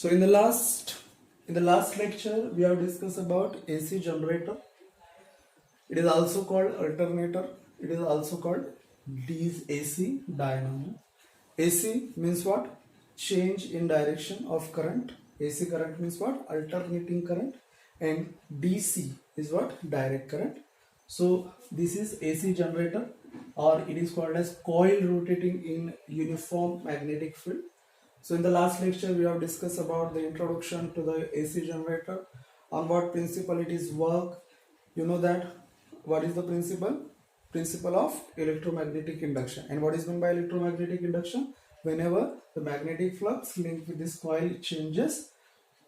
So in the last lecture we have discussed about AC generator. It is also called alternator. It is also called AC dynamo. AC means what? Change in direction of current. AC current means what? Alternating current. And DC is what? Direct current. So this is AC generator, or it is called as coil rotating in uniform magnetic field. So in the last lecture we have discussed about the introduction to the AC generator, on what principle it is work. You know that what is the principle? Principle of electromagnetic induction. And what is meant by electromagnetic induction? Whenever the magnetic flux linked with this coil changes,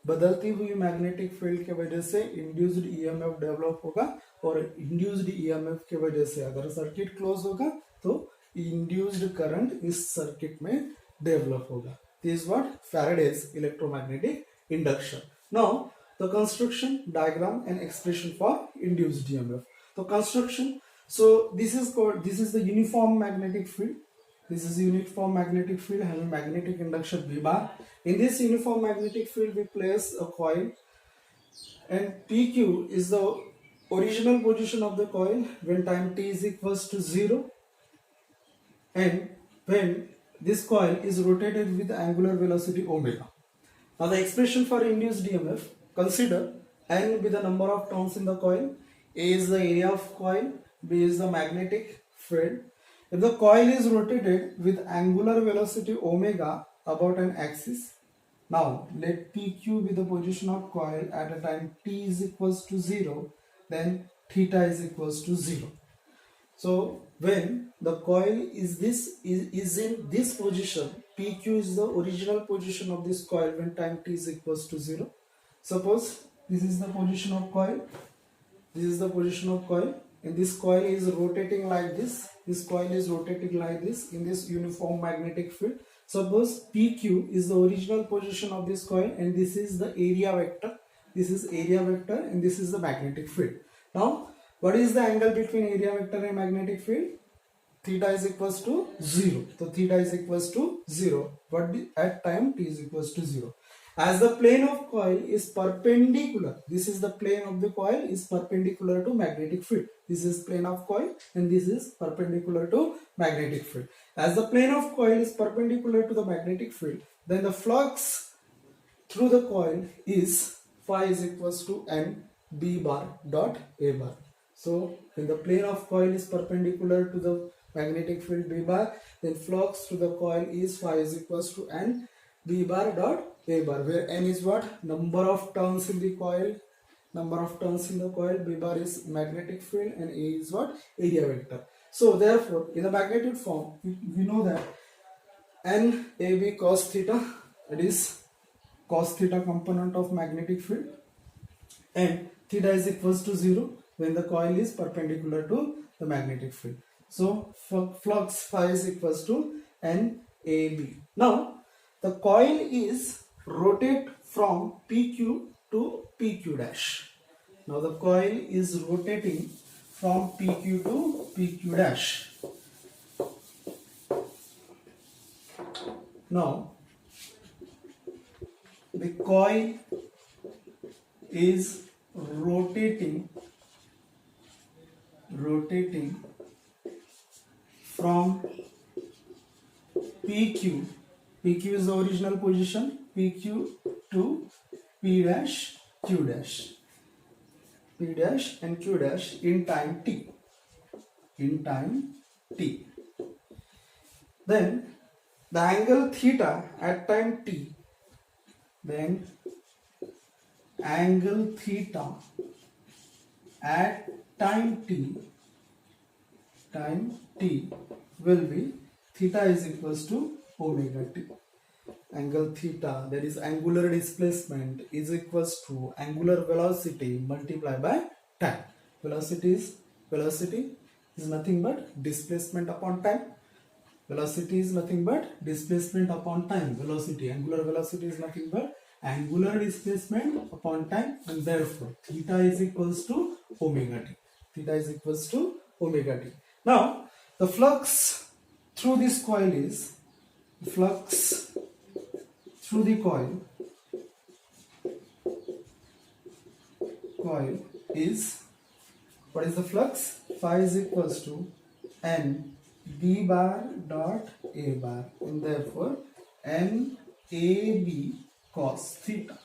बदलती हुई magnetic field के वजह से induced EMF develop होगा, और induced EMF के वजह से अगर सर्किट क्लोज होगा तो इंड्यूस्ड करंट इस सर्किट में डेवलप होगा. This is what Faraday's electromagnetic induction. Now the construction, diagram and expression for induced EMF. The construction, so this is the uniform magnetic field. This is uniform magnetic field having magnetic induction V bar. In this uniform magnetic field we place a coil, and PQ is the original position of the coil when time t is equals to 0, and when this coil is rotated with angular velocity omega. Now the expression for induced EMF, consider N be the number of turns in the coil, A is the area of coil, B is the magnetic field. If the coil is rotated with angular velocity omega about an axis, now let PQ be the position of coil at a time t is equals to 0, then theta is equals to 0. So when the coil is in this position, PQ is the original position of this coil when time t is equals to 0. Suppose this is the position of coil, this is the position of coil, and this coil is rotating like this. This coil is rotating like this in this uniform magnetic field. Suppose PQ is the original position of this coil, and this is the area vector. This is area vector, and this is the magnetic field. Now what is the angle between area vector and magnetic field? Theta is equals to 0. So theta is equals to 0, but at time t is equals to 0. As the plane of coil is perpendicular, this is the plane of the coil is perpendicular to magnetic field. This is plane of coil, and this is perpendicular to magnetic field. As the plane of coil is perpendicular to the magnetic field, then the flux through the coil is phi is equals to n b bar dot a bar. So when the plane of coil is perpendicular to the magnetic field B bar, then flux through the coil is phi is equals to n B bar dot A bar, where n is what? Number of turns in the coil. Number of turns in the coil. B bar is magnetic field, and A is what? Area vector. So therefore in the magnetic form we know that n AB cos theta, that is cos theta component of magnetic field, and theta is equals to 0 when the coil is perpendicular to the magnetic field. So flux phi is equals to NAB. Now the coil is rotate from PQ to PQ dash. Now the coil is rotating from PQ to PQ dash. Now the coil is rotating from PQ is the original position, PQ to P dash, Q dash, P dash and Q dash in time t. Then the angle theta at time t, then angle theta at time t will be theta is equals to omega t. Angle theta, that is angular displacement, is equals to angular velocity multiplied by time. Velocity is nothing but displacement upon time. Velocity is nothing but displacement upon time. Angular velocity is nothing but angular displacement upon time, and therefore theta is equals to omega t. Now the flux through this coil is, flux through the coil coil is, what is the flux? Phi is equals to N B bar dot A bar, and therefore N A B cos theta.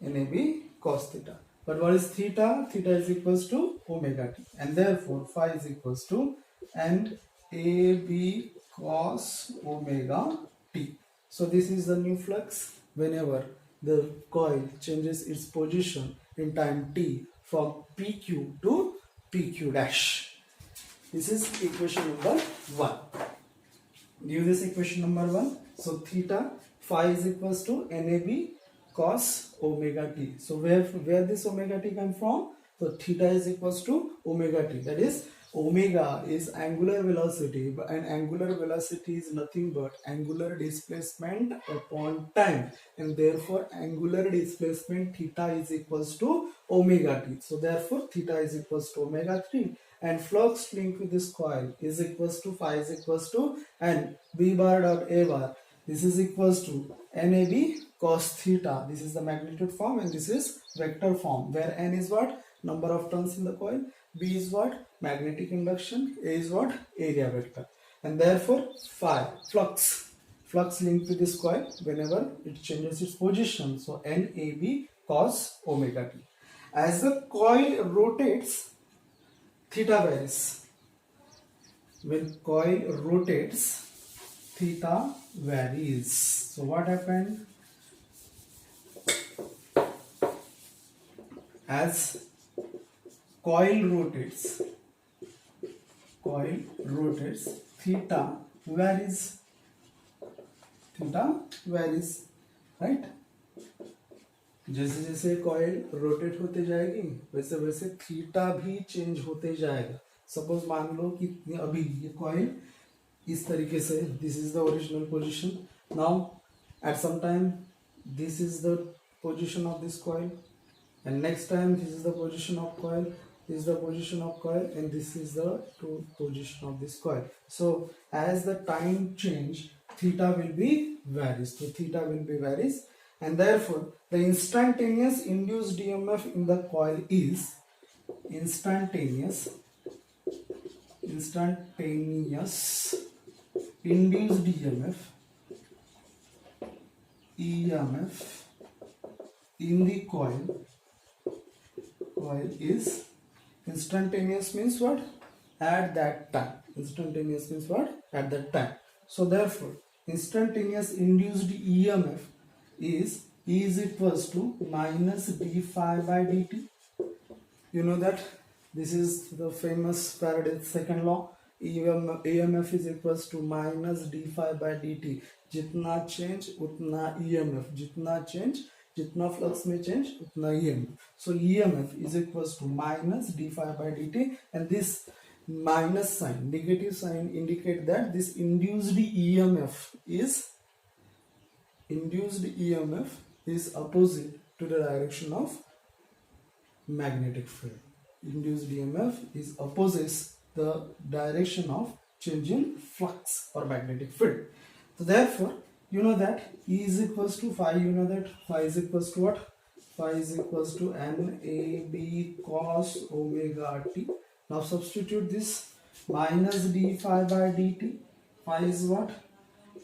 NAB cos theta. But what is theta? Theta is equals to omega t, and therefore phi is equals to NAB cos omega t. So this is the new flux whenever the coil changes its position in time t from PQ to PQ dash. This is equation number 1. Give this equation number 1. So theta phi is equals to NAB cos omega t. So where this omega t come from? So theta is equals to omega t. That is, omega is angular velocity, and angular velocity is nothing but angular displacement upon time, and therefore angular displacement theta is equals to omega t. So therefore theta is equals to omega 3, and flux linked with this coil is equals to phi is equals to N B bar dot A bar. This is equals to NAB cos theta. This is the magnitude form, and this is vector form, where N is what? Number of turns in the coil. B is what? Magnetic induction. A is what? Area vector. And therefore phi, flux linked to this coil whenever it changes its position. So NAB cos omega t. As the coil rotates, theta varies. When coil rotates, theta varies. So what happened? As coil rotates, theta varies. Right? जैसे जैसे coil rotate होते जाएगी वैसे वैसे theta भी change होते जाएगा. Suppose मान लो कि अभी ये कॉइल इस तरीके से, this is the original position. Now at some time this is the position of this coil, and next time this is the position of coil, this is the position of coil, and this is the position of this coil. So as the time change, theta will be varies. So theta will be varies, and therefore the instantaneous induced EMF in the coil is instantaneous induced EMF in the coil is instantaneous. Means what? At that time. Instantaneous means what? At that time. So therefore instantaneous induced EMF is equals to minus d phi by dt. You know that this is the famous Faraday's second law. EMF is equals to minus d phi by dt. जितना change उतना EMF, जितना change जितना flux में change उतना EMF. So EMF is equals to minus d phi by dt, and this minus sign, negative sign, indicate that this induced EMF is opposite to the direction of magnetic field. Induced EMF is opposes the direction of change in flux or magnetic field. So therefore you know that E is equals to phi. You know that phi is equals to what? Phi is equals to NAB cos omega t. Now substitute this minus d phi by dt. Phi is what?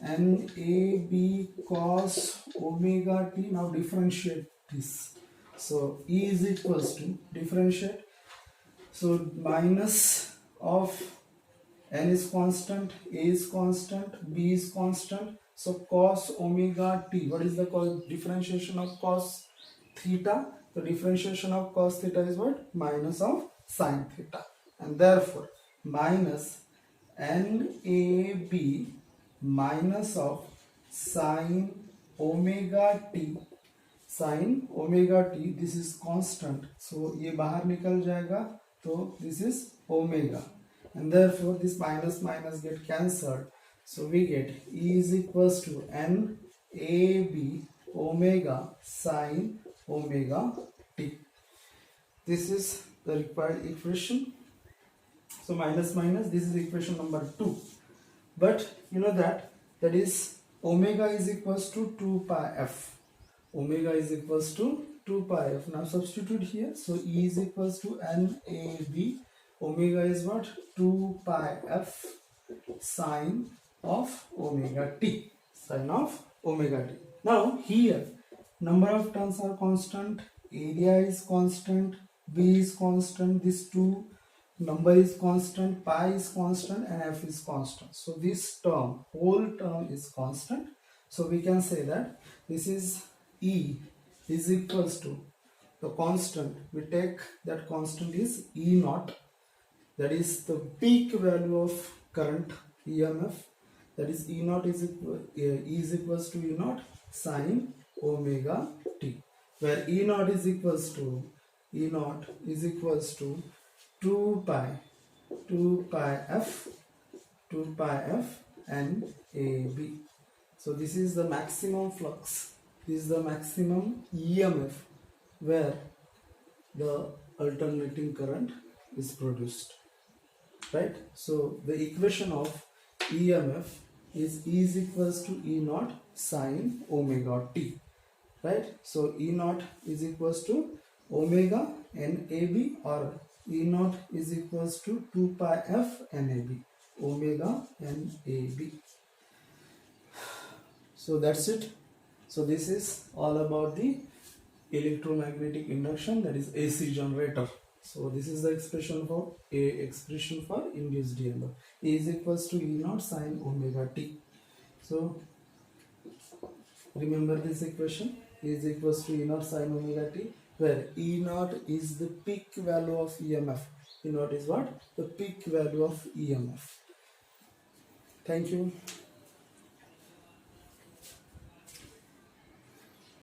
NAB cos omega t. Now differentiate this. So E is equals to, differentiate. So minus of N is constant, A is constant, B is constant. So cos omega t, what is the differentiation of cos theta? The differentiation of cos theta is what? Minus of sin theta. And therefore minus NAB minus of sin omega t. Sin omega t, this is constant. So ये बाहर निकल जाएगा, तो this is omega. And therefore this minus minus get cancelled. So we get E is equals to NAB omega sin omega t. This is the required equation. So minus minus, this is equation number 2. But you know that is omega is equals to 2 pi f. Omega is equals to 2 pi f. Now substitute here. So E is equals to NAB. Omega is what? 2 pi f sine of omega t. Sine of omega t. Now here number of turns are constant, area is constant, B is constant, this 2 number is constant, pi is constant and f is constant. So this term, whole term is constant. So we can say that this is E is equals to the constant. We take that constant is E naught, that is the peak value of current EMF, that is E naught is equals to E naught sine omega t, where E naught is equals to 2 pi f and AB. So this is the maximum flux, this is the maximum EMF where the alternating current is produced, right? So the equation of EMF is E is equals to E naught sine omega t, right? So E naught is equals to omega NAB, or E naught is equals to 2 pi f NAB, omega NAB. So that's it. So this is all about the electromagnetic induction, that is AC generator. So this is the expression for induced EMF. A is equals to E naught sine omega t. So remember this equation, E is equals to E naught sine omega t, where E naught is the peak value of EMF. E naught is what? The peak value of EMF. Thank you.